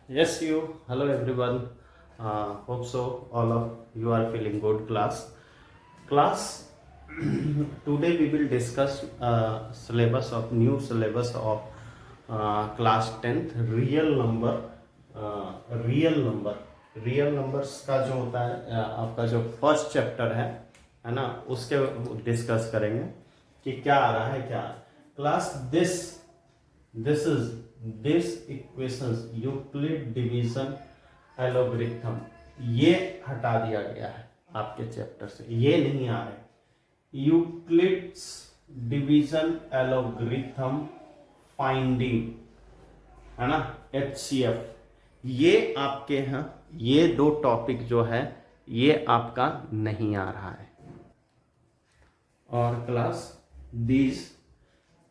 Yes, you. Hello, everyone. Hope so. All of you are feeling good, class. Class. Today we will discuss syllabus of new syllabus of class 10th real number. Real number real numbers का जो होता है आपका जो first chapter है ना, उसके discuss करेंगे कि क्या आ रहा है क्या class this is this equations Euclid division algorithm ये हटा दिया गया है आपके चैप्टर से, ये नहीं आ रहा है। यूक्लिड्स डिवीजन एलोग्रिथम फाइंडिंग है ना, HCF, ये आपके यहाँ ये दो टॉपिक जो है ये आपका नहीं आ रहा है। और क्लास दीज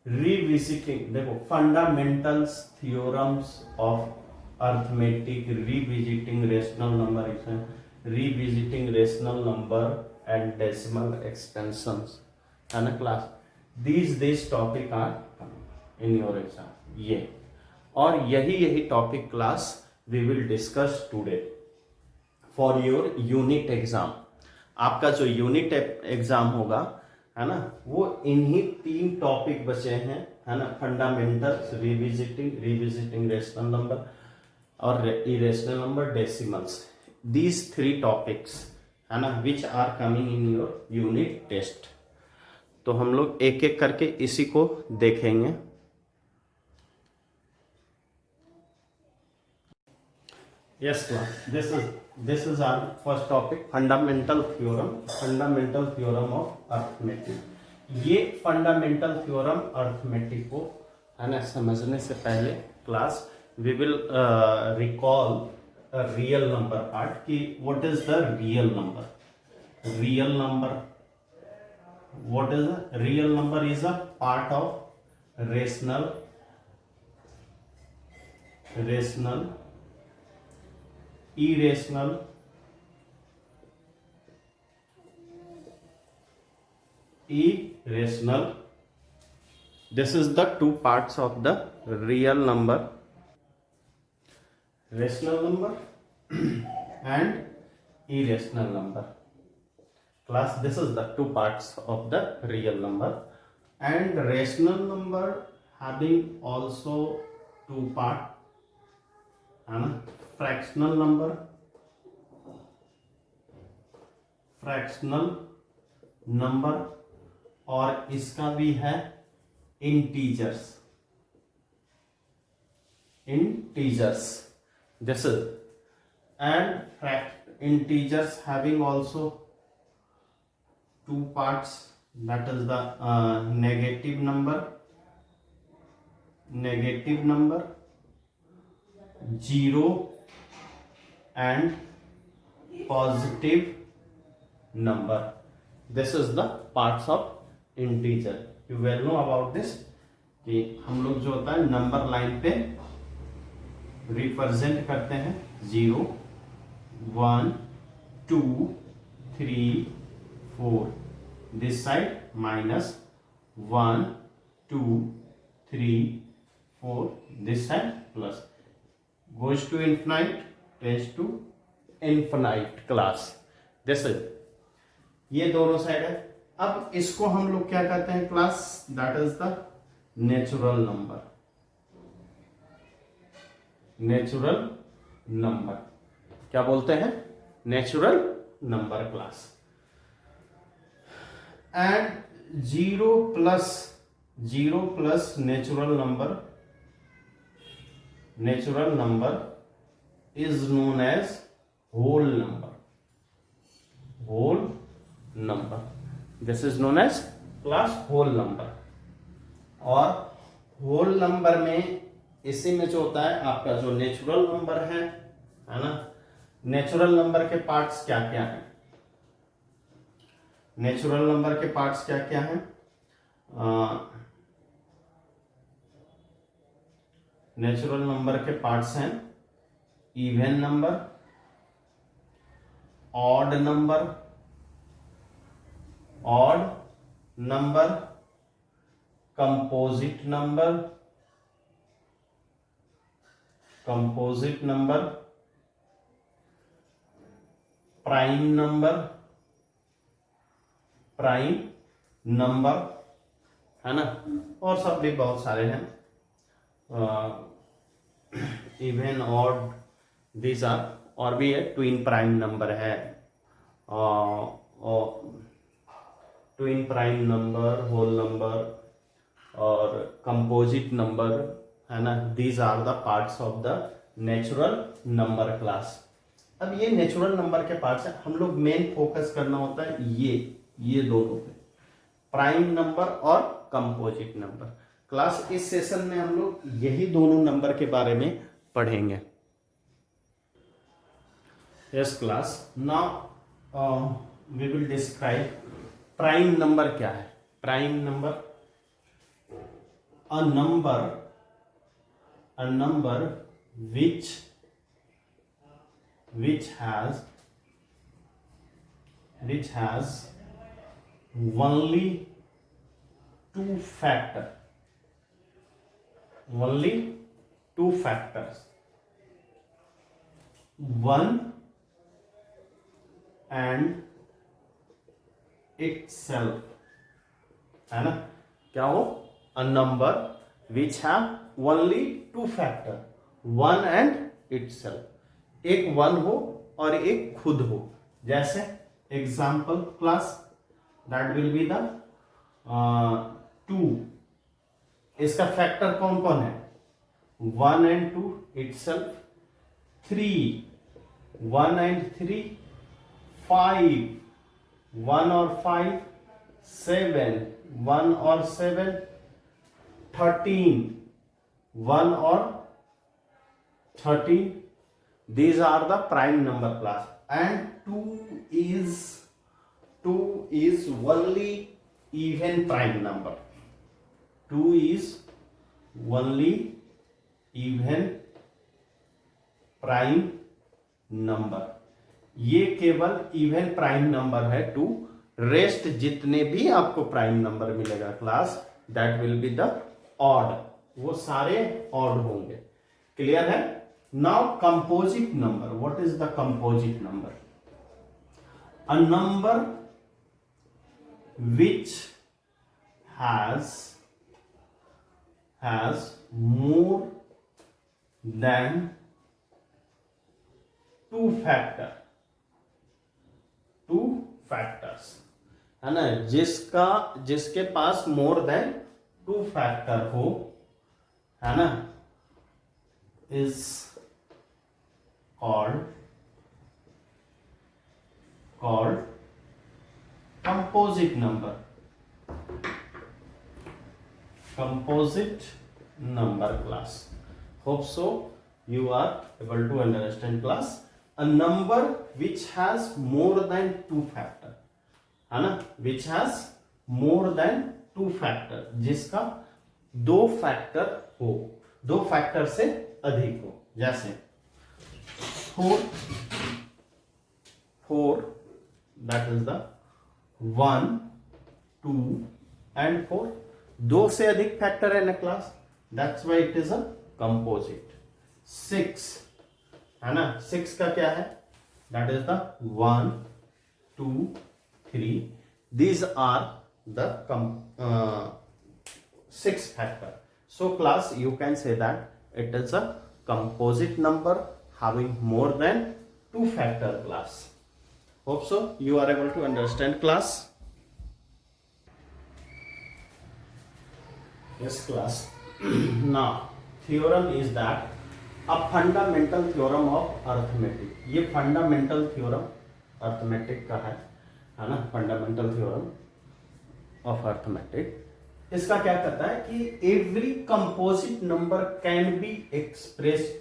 रिविजिटिंग, देखो fundamentals theorems of arithmetic, revisiting rational number, revisiting rational number and decimal extensions है ना class, these topic are in your exam. ये और यही topic class we will discuss today for your unit exam. आपका जो unit exam होगा है ना, वो इन्हीं 3 टॉपिक बचे हैं है ना, फंडामेंटल्स, रिविजिटिंग रेशनल नंबर और irrational number, decimals, these 3 topics है ना which are coming in your unit test. तो हम लोग एक एक करके इसी को देखेंगे। Yes, class. This is our first topic, fundamental theorem of arithmetic. ये फंडामेंटल थ्योरम अर्थमेटिक को है ना समझने से पहले class we will recall real number part कि what is the real number. What is the real number is a part of rational irrational, this is the 2 parts of the real number, rational number and irrational number. Class, this is the 2 parts of the real number, and rational number having also 2 parts, fractional number और इसका भी है integers this is and integers having also 2 parts, that is the negative number, 0 and positive number. This is the parts of integer. You well know about this कि हम लोग जो होता है नंबर लाइन पे रिप्रेजेंट करते हैं 0 1 2 3 4, this side minus 1 2 3 4, this side plus, goes to infinite, tends to infinite class. this is ये दोनों साइड है। अब इसको हम लोग क्या कहते हैं class, that is the natural number क्या बोलते हैं, natural number class. And 0 plus natural number is known as whole number. This is known as class whole number। और whole number में इसी में जो होता है आपका जो नेचुरल नंबर है ना, नेचुरल नंबर के पार्ट्स क्या क्या है, नेचुरल नंबर के पार्ट्स क्या क्या है, नेचुरल नंबर के पार्ट्स हैं even number, odd number, composite number composite number, prime number, prime number, है ना, और सब भी बहुत सारे हैं, इवन ऑड, दीज आर, और भी है ट्विन प्राइम नंबर है, twin prime number, whole number और कंपोजिट नंबर, है ना, these are the parts of the natural number class. अब ये नेचुरल नंबर के पार्ट्स है, हम लोग मेन फोकस करना होता है ये दोनों पे, प्राइम नंबर और कंपोजिट नंबर। क्लास इस सेशन में हम लोग यही दोनों नंबर के बारे में पढ़ेंगे। Yes class, now we will describe prime number क्या है। Prime number, a number which has only two factors, one and itself, है ना, क्या हो, a number which have only two factor, one and itself, एक वन हो और एक खुद हो। जैसे example class, that will be the 2, इसका फैक्टर कौन कौन है, 1 and 2 itself, 3, 1 and 3, 5, 1 और 5, 7, 1 और 7, 13, 1 और 13, these are the prime number class, and 2 is only even prime number, 2 is only even prime number, ये केवल इवन प्राइम नंबर है 2, रेस्ट जितने भी आपको प्राइम नंबर मिलेगा class, that will be the odd, वो सारे ऑड होंगे। क्लियर है? Now composite number, what is the composite number, a number which has more than two factors, है ना, जिसके पास मोर देन 2 फैक्टर हो, है ना, is called composite number class. Hope so you are able to understand class. A number which has more than 2 factor, है ना, which has more than 2 factor, जिसका 2 factor हो, 2 फैक्टर से अधिक हो। जैसे 4 that is the 1, 2 and 4, 2 से अधिक फैक्टर है ना class, that's why it is a composite. 6 है ना, 6 का क्या है, that is the 1, 2, 3, these are the 6 factor. So class, you can say that it is a composite number having more than 2 factor class. Hope so you are able to understand class. Yes class. Now theorem is that a fundamental theorem of arithmetic. ये fundamental theorem arithmetic का है ना, fundamental theorem of arithmetic. इसका क्या कहता है कि every composite number can be expressed,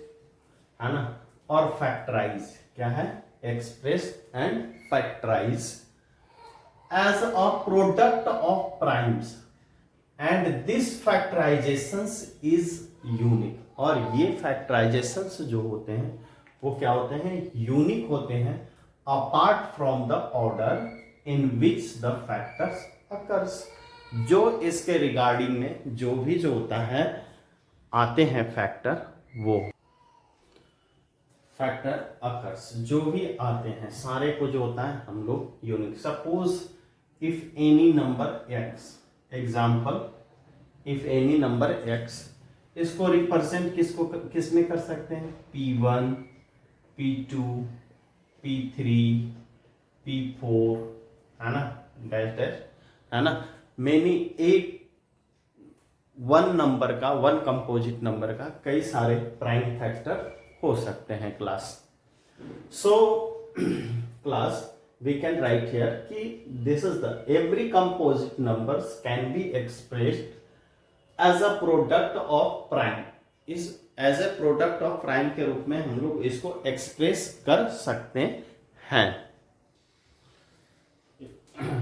है ना, और factorized, क्या है, expressed and factorized as a product of primes, and this factorizations is unique. और ये फैक्टराइजेशंस जो होते हैं वो क्या होते हैं, यूनिक होते हैं, apart from the order in which the factors occurs. जो इसके रिगार्डिंग में जो होता है, आते हैं फैक्टर, वो फैक्टर अकर्स, जो भी आते हैं सारे को जो होता है हम लोग unique. Suppose if any number x, example if any number x, इसको रिप्रेजेंट किस में कर सकते हैं, P1, P2, P3, P4, है ना, डैश डैश, है ना, मेनी एक वन नंबर का, वन कंपोजिट नंबर का कई सारे प्राइम फैक्टर हो सकते हैं class. So class we can write here कि this is the every composite numbers can be expressed as a product of prime. इस as a product of prime के रूप में हम लोग इसको एक्सप्रेस कर सकते हैं।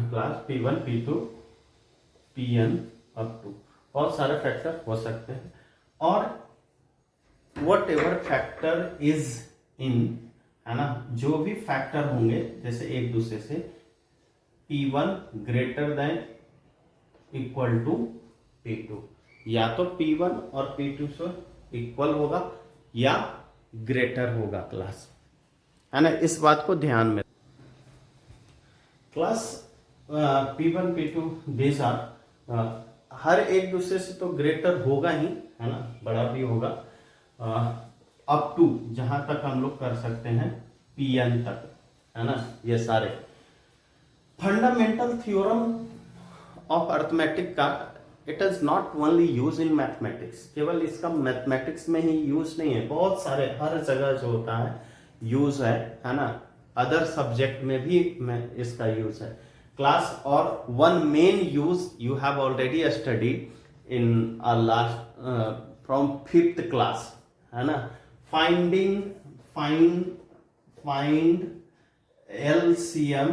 Class P1, P2, Pn up to बहुत सारे फैक्टर हो सकते हैं, और what ever factor is in, है ना, जो भी फैक्टर होंगे जैसे एक दूसरे से, P1 greater than equal to P2, या तो P1 और P2 से इक्वल होगा या ग्रेटर होगा क्लास, है ना, इस बात को ध्यान में। Class P1, P2 this are हर एक दूसरे से तो ग्रेटर होगा ही, है ना, बड़ा भी होगा, अप टू जहां तक हम लोग कर सकते हैं Pn तक, है ना, ये सारे फंडामेंटल थ्योरम ऑफ अर्थमेटिक का it is not only use in mathematics, केवल इसका मैथमेटिक्स में ही यूज नहीं है, बहुत सारे हर जगह जो होता है यूज है ना, अदर सब्जेक्ट में भी इसका यूज है क्लास। और one main use you have already studied in last from 5th class, है ना, फाइंड LCM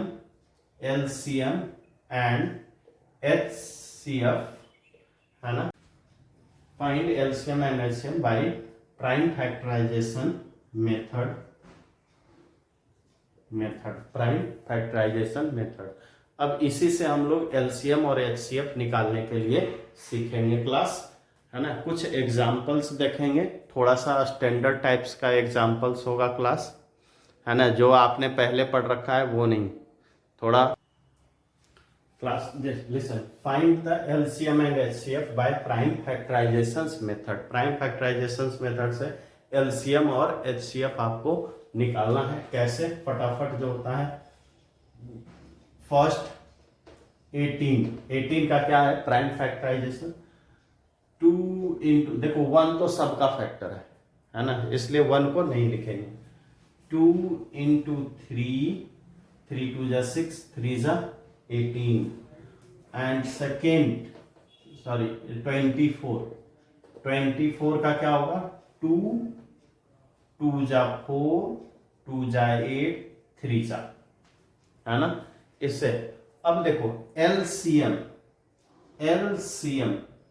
एंड HCF, है ना, find LCM and HCM by prime factorisation method, prime factorisation method. अब इसी से हम लोग LCM और HCF निकालने के लिए सीखेंगे क्लास, है ना, कुछ एग्जाम्पल्स देखेंगे, थोड़ा सा स्टैंडर्ड टाइप्स का एग्जाम्पल्स होगा क्लास, है ना, जो आपने पहले पढ़ रखा है वो नहीं, थोड़ा class listen. Find the LCM and HCF by prime factorisation method. Prime factorisation method से LCM और HCF आपको निकालना है। कैसे, फटाफट जो होता है, फर्स्ट 18 का क्या है, प्राइम फैक्टराइजेशन, 2 इंटू, देखो 1 तो सबका फैक्टर है ना, इसलिए 1 को नहीं लिखेंगे, 2 इंटू 3 2 जा 6, 3 जा 18, एंड सेकेंड 24 का क्या होगा, 2 जा 4, 2 जा 8, 3 जा, है ना, इससे। अब देखो LCM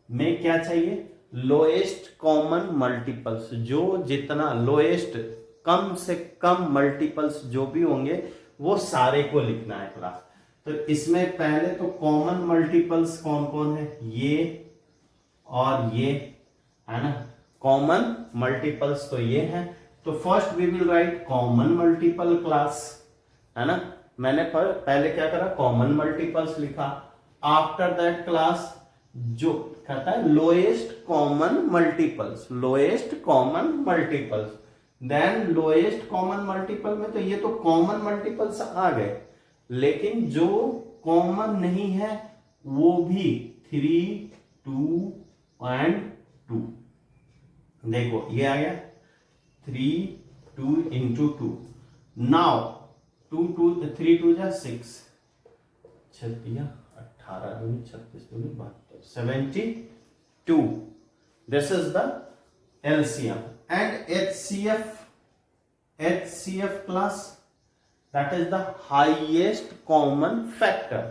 में क्या चाहिए, लोएस्ट कॉमन मल्टीपल्स, जो जितना लोएस्ट, कम से कम मल्टीपल्स जो भी होंगे वो सारे को लिखना है क्लास। तो इसमें पहले तो कॉमन मल्टीपल्स कौन कौन है, ये और ये, है ना, कॉमन मल्टीपल्स तो ये है। तो first we will write common multiple class, है ना, मैंने पहले क्या करा, कॉमन मल्टीपल्स लिखा। आफ्टर दैट क्लास जो कहता है lowest common multiples, then lowest common multiple में तो ये तो कॉमन मल्टीपल्स आ गए, लेकिन जो कॉमन नहीं है वो भी 3, 2 एंड 2, देखो ये आ गया 3, 2 इंटू 2, नाउ 3 2 जा 6, 18 दूनी 36 दूनी 72, 72, this is the LCM and HCF class, that is the highest common factor।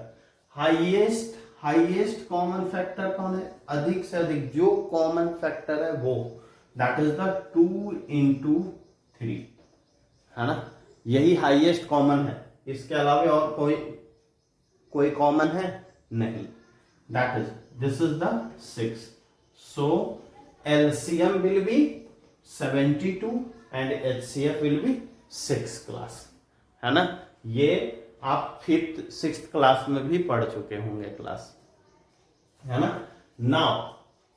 Highest common factor कौन है, अधिक से अधिक जो कॉमन फैक्टर है वो, दैट इज द 2 इंटू 3, है ना, यही हाईएस्ट कॉमन है, इसके अलावा और कोई कॉमन है नहीं, this is the 6। So LCM will be 72 and HCF will be 6 class, है ना। ये आप 5th 6th क्लास में भी पढ़ चुके होंगे क्लास, है ना। Now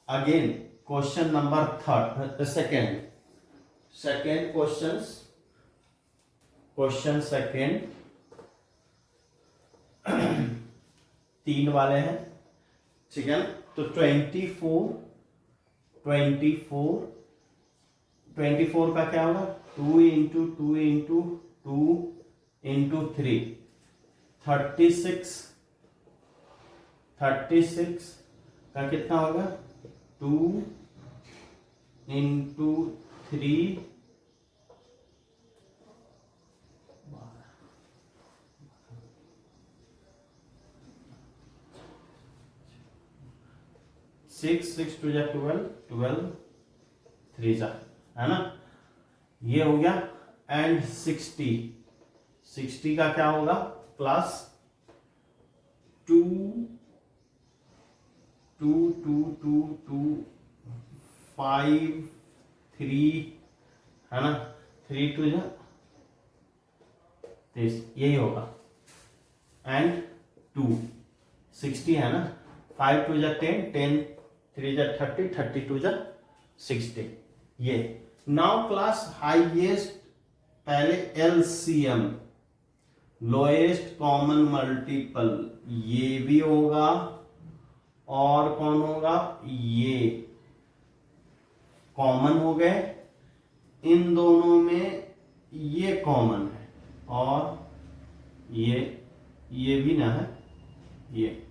again question number second question second 3 वाले हैं, ठीक है। तो 24 का क्या होगा, 2 इंटू 2 इंटू 2 इंटू 3, 36 का कितना होगा, 2 इंटू 3 6 टू जा 12 3 जा, है ना। ये हो गया। एंड 60 का क्या होगा क्लास, 2 2 2 2 2 5 3, है ना। 3 टू जा 30, यही होगा। एंड 2 60 है ना, 5 टू जा 10 10 3 जा 30 30 टू जा 60। ये नाउ क्लास हाईएस्ट, पहले LCM लोएस्ट कॉमन मल्टीपल, ये भी होगा, और कौन होगा, ये कॉमन हो गए, इन दोनों में ये कॉमन है, और ये भी ना है, ये,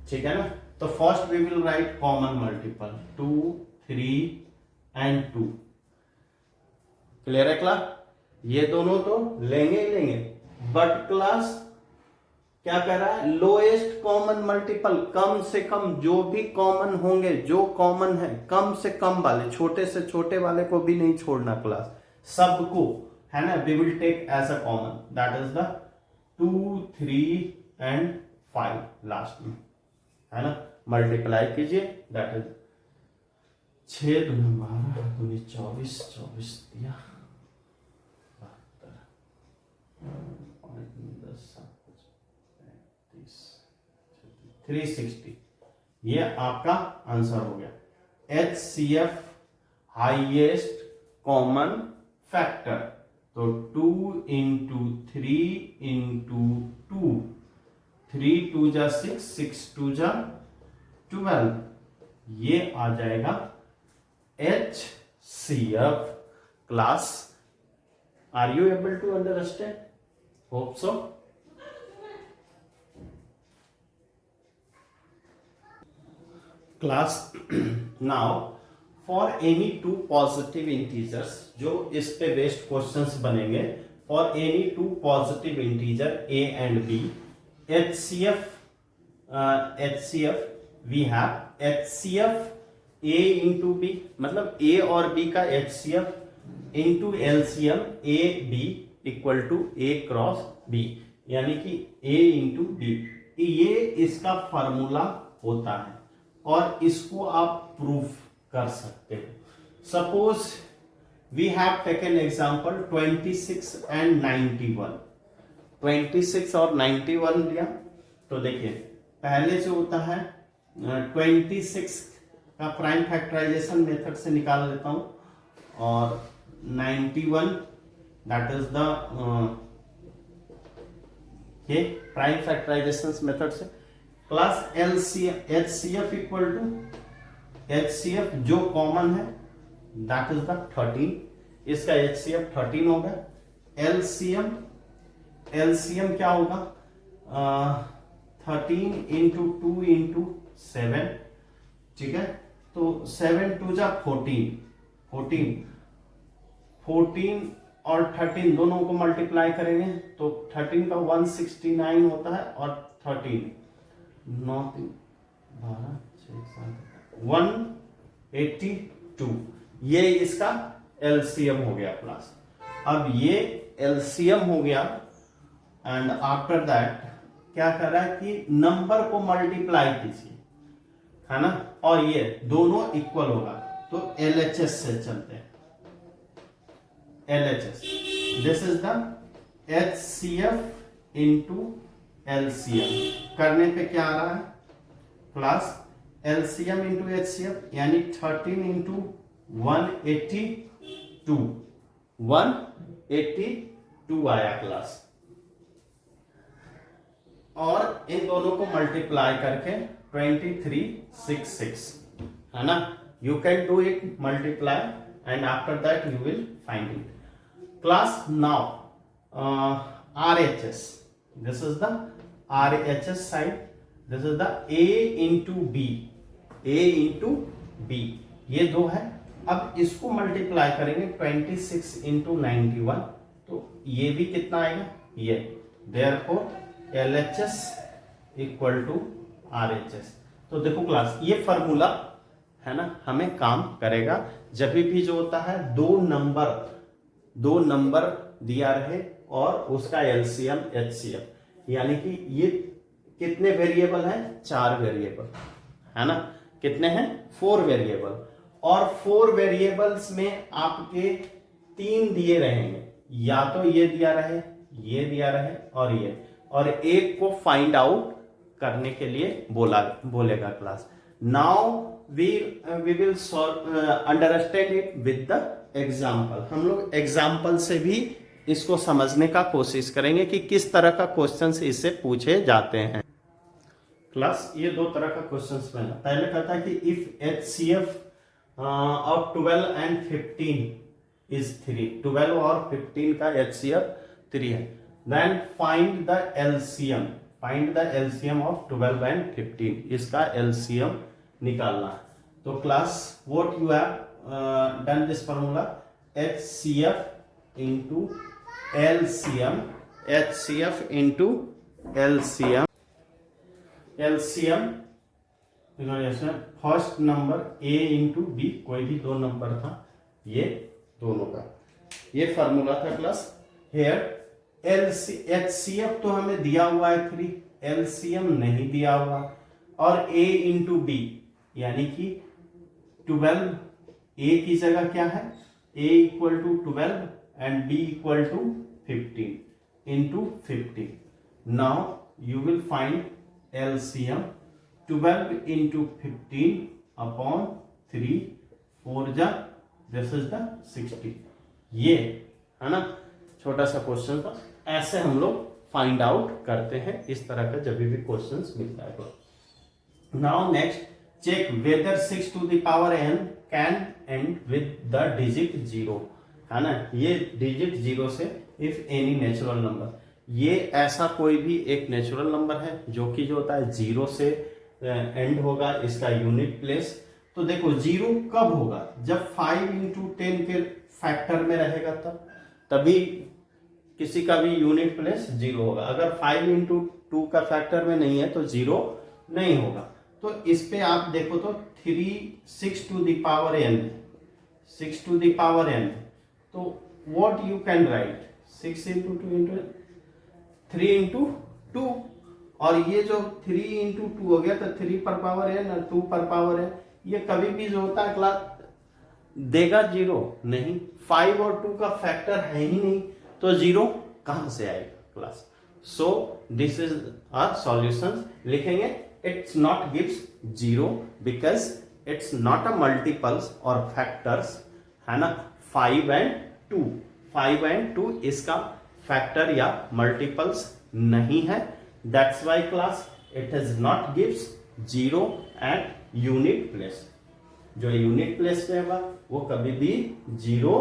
ठीक है ना। तो first we will write common multiple 2 3 and 2। Clear है क्लास, ये दोनों तो लेंगे ही लेंगे, बट क्लास क्या कह रहा है, लोएस्ट कॉमन मल्टीपल, कम से कम जो भी कॉमन होंगे, जो कॉमन है कम से कम वाले, छोटे से छोटे वाले को भी नहीं छोड़ना क्लास, सबको, है ना। We will take as a common, that is the 2 3 and 5 last में, है ना। मल्टीप्लाई कीजिए, दैट इज 6 दूनी 12 दूनी 24 24 दिया 360। ये आपका आंसर हो गया। HCF हाईएस्ट कॉमन फैक्टर, तो 2 इंटू 3 इंटू 2, 3 2 जा 6 6 2 जा 12, ये आ जाएगा HCF class. Are you able to understand? Hope so. Class now for any 2 positive integers, जो इस पे बेस्ड क्वेश्चंस बनेंगे, for any 2 positive integer A and B, HCF we have HCF A into B, मतलब A और B का HCF into LCM A B equal to A cross B, यानी कि A into B, ये इसका formula होता है, और इसको आप प्रूफ कर सकते हो। Suppose we have taken example 26 and 91, 26 और 91 लिया, तो देखिए पहले जो होता है 26 का प्राइम फैक्टराइजेशन मेथड से निकाल लेता हूं, और 91 दैट इज द ये प्राइम फैक्टराइजेशन मेथड से, plus HCF equal to HCF जो कॉमन है दैट इज द 13, इसका HCF 13 होगा। LCM क्या होगा, 13 इंटू 2 इंटू 7, ठीक है। तो 7 2 जा 14 और 13 दोनों को मल्टीप्लाई करेंगे तो 13 का 169 होता है, और 13 9 3 12 6 7 182, ये इसका LCM हो गया प्लस। अब ये LCM हो गया, एंड आफ्टर दैट क्या कर रहा है कि नंबर को मल्टीप्लाई कीजिए, है ना, और ये दोनों इक्वल होगा, तो LHS से चलते हैं। LHS, this is the HCF into LCM। करने पे क्या आ रहा है क्लास, LCM इंटू HCF यानी 13 इंटू 182 आया क्लास। और इन दोनों को मल्टीप्लाई करके 2366 है ना। You can do it multiply and after that you will find it class. Now RHS, this is the RHS side, this is the A into B, A into B, ये दो है। अब इसको मल्टीप्लाई करेंगे 26 into 91, तो ये भी कितना आएगा, ये therefore LHS equal to RHS। तो देखो क्लास, ये फॉर्मूला है ना हमें काम करेगा जब भी जो होता है दो नंबर दिया रहे और उसका LCM HCF, यानी कि ये कितने वेरिएबल हैं, 4 वेरिएबल है ना। कितने हैं, 4 वेरिएबल, और 4 वेरिएबल्स में आपके 3 दिए रहेंगे, या तो ये दिया रहे, ये दिया रहे और ये, और एक को फाइंड आउट करने के लिए बोलेगा class. Now we will understand it with the example. हम लोग एग्जाम्पल से भी इसको समझने का कोशिश करेंगे कि किस तरह का क्वेश्चंस इससे पूछे जाते हैं। क्लास ये दो तरह का क्वेश्चंस में, पहले कहता है कि if HCF of 12 and 15 is 3, 12 और 15 का HCF 3 है, then find the LCM of 12 and 15, इसका LCM निकालना है। तो class what you have done this formula, HCF into LCM, HCF into LCM, first number A into B, कोई भी दो नंबर था, ये दोनों का ये फॉर्मूला था क्लास। हेयर HCF तो हमें दिया हुआ है 3, LCM नहीं दिया हुआ, और A इंटू B यानी कि 12, A की जगह क्या है, A equal to 12 and B equal to 15 into 50. Now you will find LCM, 12 into 15 upon 3, 4 जा, this is the 60। ये है ना छोटा सा क्वेश्चन था, ऐसे हम लोग फाइंड आउट करते हैं इस तरह का जब भी क्वेश्चन मिलता है। Now next, check whether 6 to the power n can end with the digit 0, है ना। ये डिजिट 0 से इफ एनी नेचुरल नंबर, ये ऐसा कोई भी एक नेचुरल नंबर है जो कि जो होता है 0 से एंड होगा, इसका यूनिट प्लेस। तो देखो 0 कब होगा, जब 5 into 10 के फैक्टर में रहेगा तभी किसी का भी यूनिट प्लेस 0 होगा। अगर 5 into 2 का फैक्टर में नहीं है तो 0 नहीं होगा। तो इस पे आप देखो तो 6 to the power n, 6 to the power n, तो what you can write, 6 into 2 into 3 into 2, और ये जो 3 into 2 हो गया तो 3 पर पावर n और 2 पर पावर n, ये कभी भी जो होता है क्लास देगा 0 नहीं, 5 और 2 का फैक्टर है ही नहीं, तो 0 कहां से आएगा class. So this is our solution, लिखेंगे it's not gives 0 because it's not a multiples or factors, है ना। 5 and 2 इसका फैक्टर या मल्टीपल्स नहीं है, that's why class it is not gives 0 at unit place। जो यूनिट प्लेस पे होगा वो कभी भी 0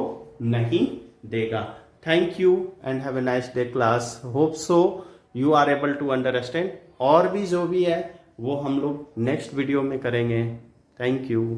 नहीं देगा। Thank you and have a nice day class, hope so you are able to understand. और भी जो भी है वो हम लोग नेक्स्ट वीडियो में करेंगे। Thank you.